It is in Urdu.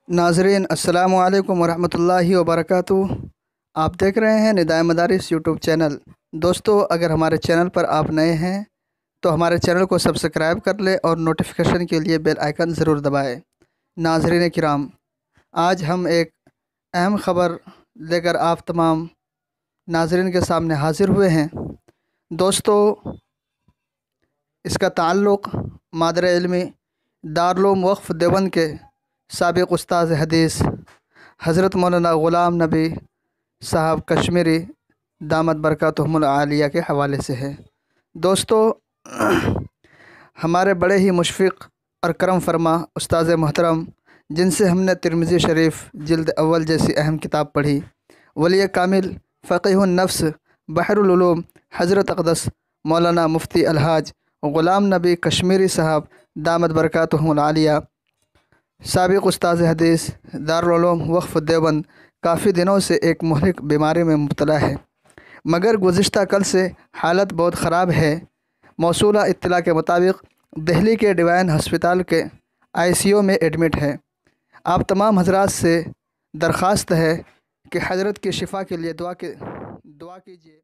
ناظرین السلام علیکم ورحمۃ اللہ وبرکاتہ۔ آپ دیکھ رہے ہیں ندائے مدارس یوٹیوب چینل۔ دوستو، اگر ہمارے چینل پر آپ نئے ہیں تو ہمارے چینل کو سبسکرائب کر لیں اور نوٹیفیکیشن کے لیے بیل آئیکن ضرور دبائیں۔ ناظرین کرام، آج ہم ایک اہم خبر لے کر آپ تمام ناظرین کے سامنے حاضر ہوئے ہیں۔ دوستو، اس کا تعلق مادر علمی دارالعلوم وقف دیوبند کے سابق استاذ حدیث حضرت مولانا غلام نبی صاحب کشمیری دامت برکاتہم العالیہ کے حوالے سے ہے۔ دوستو، ہمارے بڑے ہی مشفق اور کرم فرما استاذ محترم، جن سے ہم نے ترمذی شریف جلد اول جیسی اہم کتاب پڑھی، ولی کامل فقیہ النفس بحر العلوم حضرت اقدس مولانا مفتی الحاج غلام نبی کشمیری صاحب دامت برکاتہم العالیہ، سابق استاذ حدیث دارالعلوم وقف دیوبند، کافی دنوں سے ایک مہلک بیماری میں مبتلا ہے، مگر گزشتہ کل سے حالت بہت خراب ہے۔ موصولہ اطلاع کے مطابق دہلی کے ڈیوائن ہسپتال کے ICU میں ایڈمٹ ہے۔ آپ تمام حضرات سے درخواست ہے کہ حضرت کی شفا کے لیے دعا کیجیے۔